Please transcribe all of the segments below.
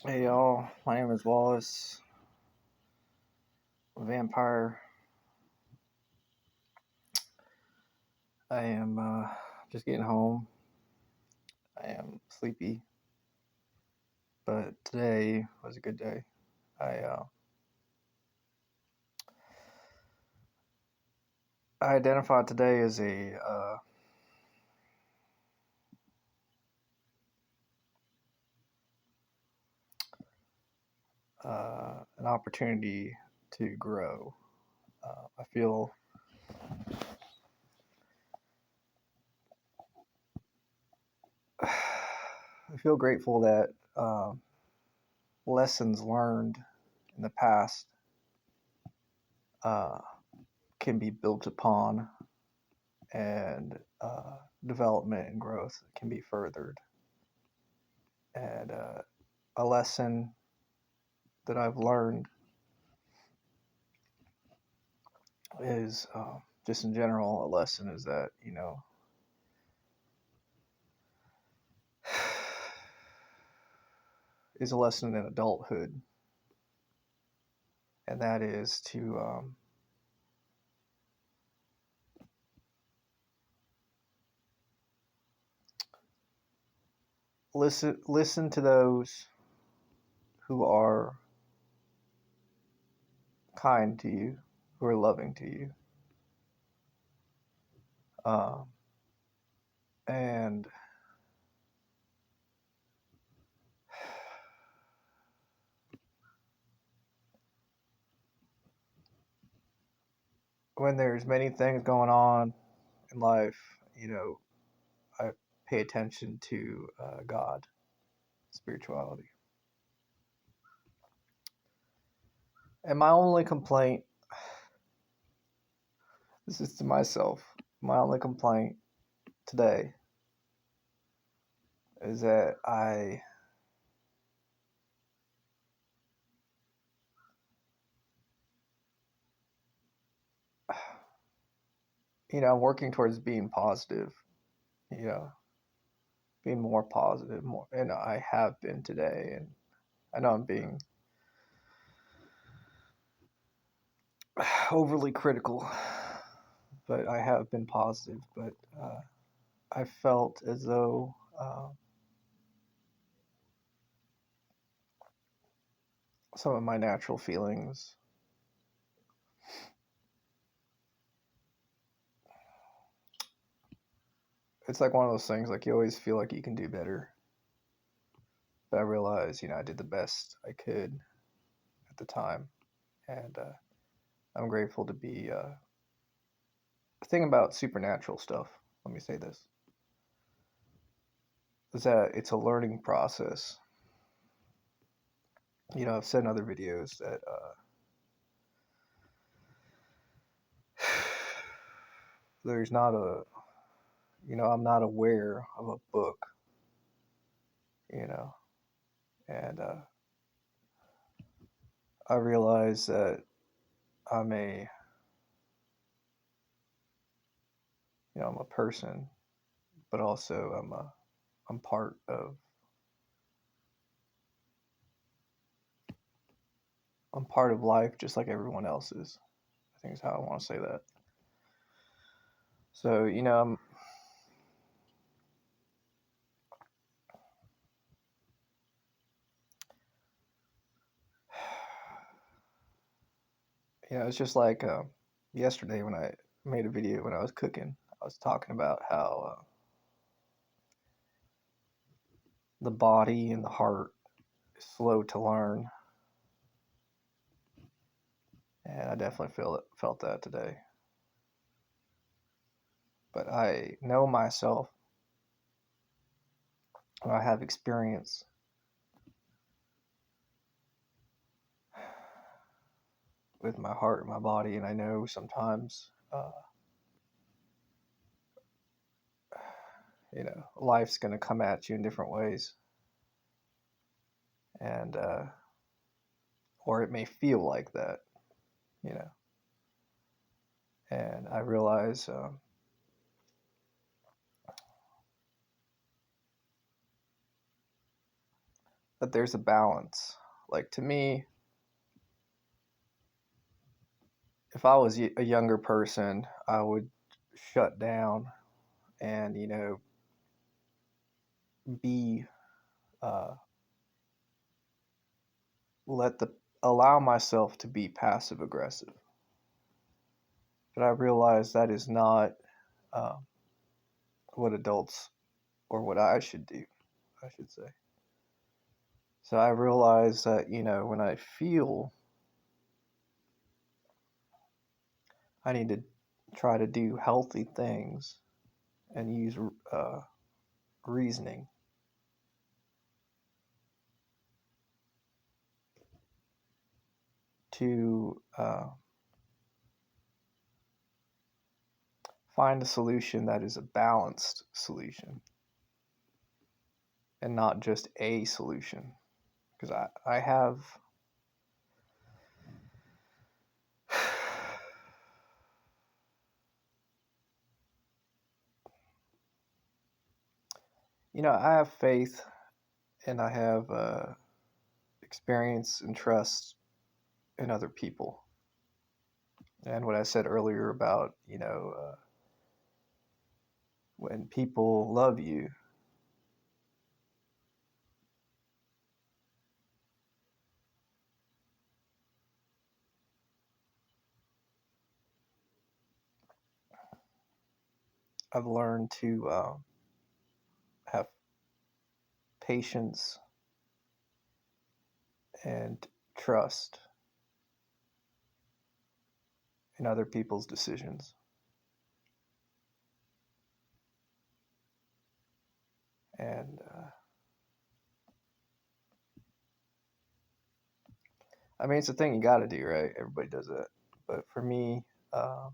Hey y'all, my name is Wallace, vampire. I am just getting home. I am sleepy, but today was a good day. I identified today as an opportunity to grow. I feel I feel grateful that lessons learned in the past uh, can be built upon, and development and growth can be furthered. And a lesson that I've learned is just in general, a lesson is that, is a lesson in adulthood, and that is to listen to those who are kind to you, who are loving to you, um, and when there's many things going on in life, I pay attention to God, spirituality. And my only complaint, this is to myself, my only complaint today is that I'm working towards being positive, you know, being more positive, more, and I have been today, and I know I'm being overly critical, but I have been positive, but I felt as though some of my natural feelings, it's like one of those things, like you always feel like you can do better, but I realized, I did the best I could at the time, and I'm grateful to be the thing about supernatural stuff, let me say this, is that it's a learning process. I've said in other videos that there's not I'm not aware of a book, you know, and I realize that I'm a, I'm a person, but also I'm part of, I'm part of life just like everyone else is. I think is how I want to say that. So, it's just like yesterday when I made a video when I was cooking. I was talking about how the body and the heart is slow to learn, and I definitely felt that today. But I know myself, and I have experience with my heart and my body, and I know sometimes, life's going to come at you in different ways, and or it may feel like that, you know. And I realize that there's a balance. Like to me, if I was a younger person, I would shut down and, be uh, let the allow myself to be passive aggressive. But I realize that is not uh, what adults or what I should do, I should say. So I realize that, when I feel I need to try to do healthy things and use uh, reasoning to find a solution that is a balanced solution and not just a solution. Because I have, I have faith and I have experience and trust in other people. And what I said earlier about, when people love you, I've learned to have patience and trust in other people's decisions. And I mean, it's a thing you got to do, right? Everybody does it. But for me, uh,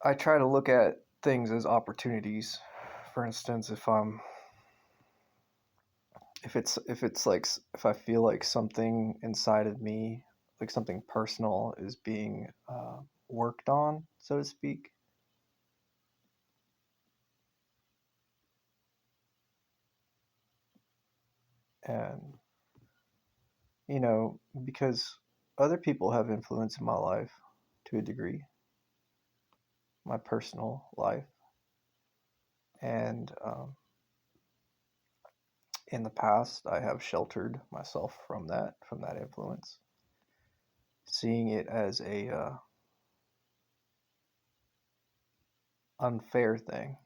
I try to look at things as opportunities. For instance, if it's like if I feel like something inside of me, like something personal, is being worked on, so to speak, and because other people have influence in my life to a degree, my personal life, and in the past, I have sheltered myself from that influence, seeing it as a unfair thing.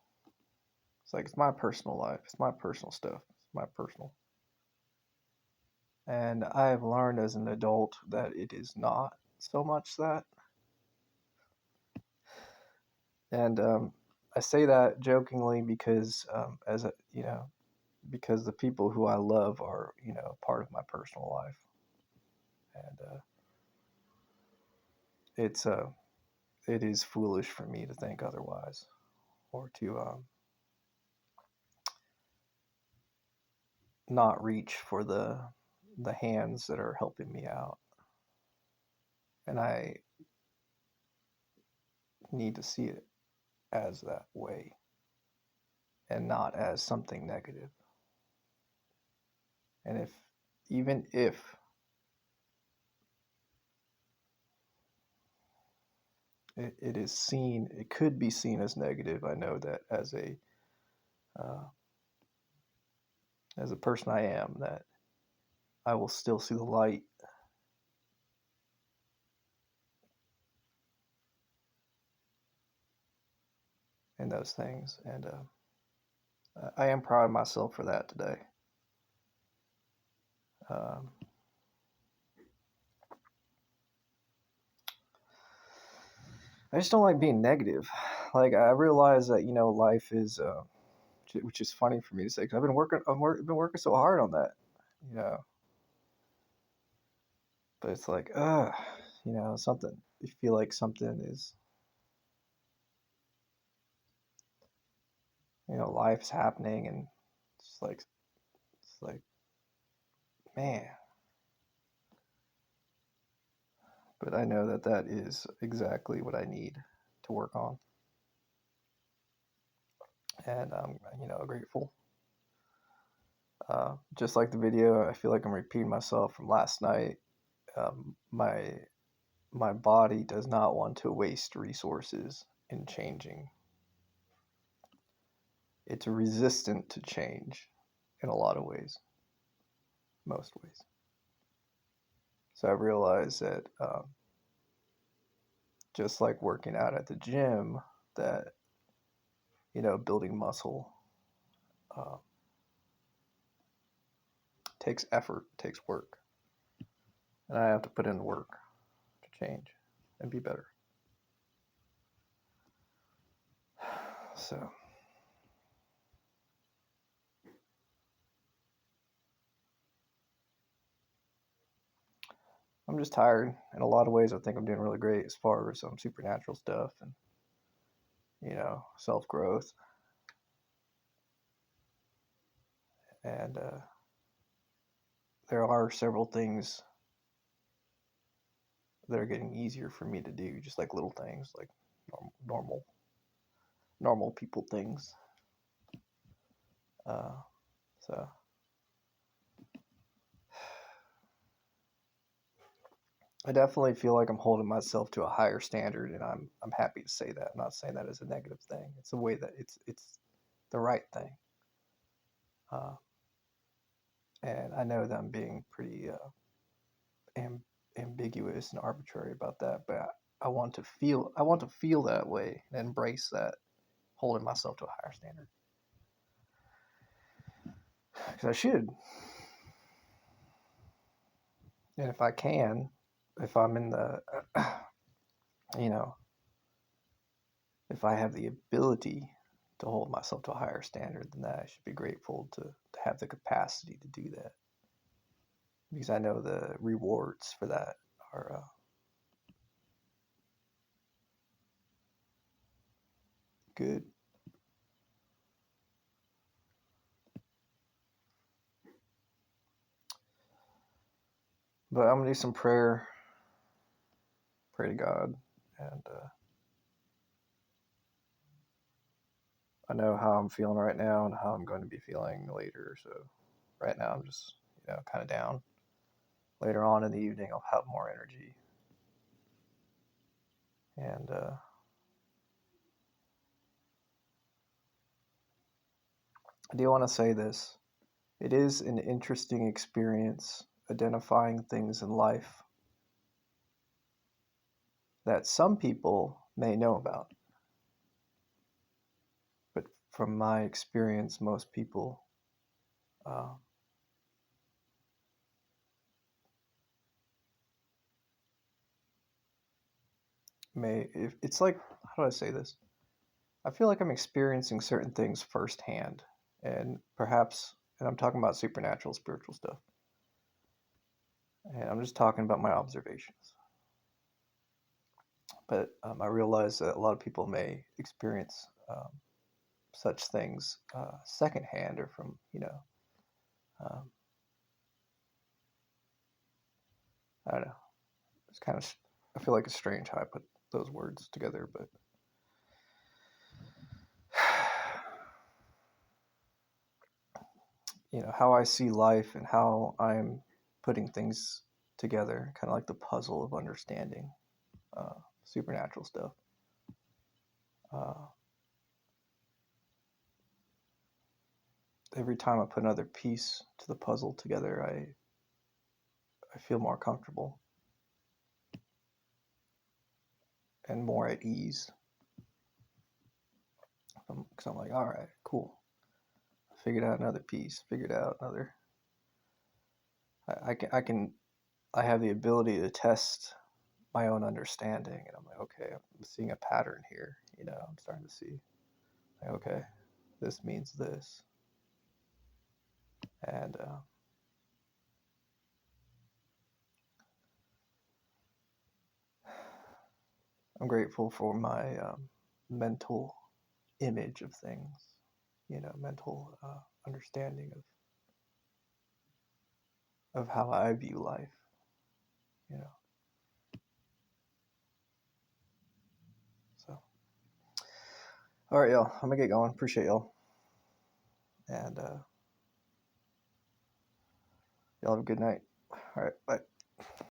It's like it's my personal life, it's my personal stuff, it's my personal. And I have learned as an adult that it is not so much that. And I say that jokingly because as a because the people who I love are part of my personal life, and it's it is foolish for me to think otherwise or to not reach for the hands that are helping me out. And I need to see it as that way and not as something negative. And even if it is seen, it could be seen as negative, I know that uh, as a person I am, that I will still see the light in those things. And I am proud of myself for that today. Um, I just don't like being negative. Like I realize that life is, which is funny for me to say because been working so hard on that, you know. But it's like, something. You feel like something is, life's happening, and it's like, man. But I know that that is exactly what I need to work on. and I'm grateful. Just like the video, I feel like I'm repeating myself from last night. My body does not want to waste resources in changing. It's resistant to change in a lot of ways, most ways. So I realized that just like working out at the gym, that building muscle uh, takes effort, takes work, and I have to put in the work to change and be better. So I'm just tired. In a lot of ways, I think I'm doing really great as far as some supernatural stuff and self growth, and there are several things that are getting easier for me to do, just like little things, like normal normal people things. Uh, so I definitely feel like I'm holding myself to a higher standard, and I'm happy to say that. I'm not saying that as a negative thing. It's a way that it's the right thing, uh, and I know that I'm being pretty am, ambiguous and arbitrary about that, but I want to feel that way and embrace that, holding myself to a higher standard, because I should. And if I can, if I'm in the, you know, if I have the ability to hold myself to a higher standard than that, I should be grateful to have the capacity to do that, because I know the rewards for that are good. But I'm gonna do some prayer, pray to God, and I know how I'm feeling right now and how I'm going to be feeling later. So right now I'm just kind of down. Later on in the evening I'll have more energy, and I do want to say this. It is an interesting experience identifying things in life that some people may know about. But from my experience, most people uh, it's like, how do I say this? I feel like I'm experiencing certain things firsthand, and perhaps, and I'm talking about supernatural, spiritual stuff, and I'm just talking about my observations. But I realize that a lot of people may experience such things secondhand or from, um, I don't know. It's kind of, I feel like it's strange how I put those words together, but how I see life and how I'm putting things together, kind of like the puzzle of understanding supernatural stuff. Uh, every time I put another piece to the puzzle together, I feel more comfortable and more at ease. Because I'm like, all right, cool. I figured out another piece. Figured out another. I have the ability to test my own understanding, and I'm like, okay, I'm seeing a pattern here. I'm starting to see, like, okay, this means this, and I'm grateful for my mental image of things, mental understanding of how I view life, you know. So All right, y'all. I'm gonna get going. Appreciate y'all, and y'all have a good night. All right, bye.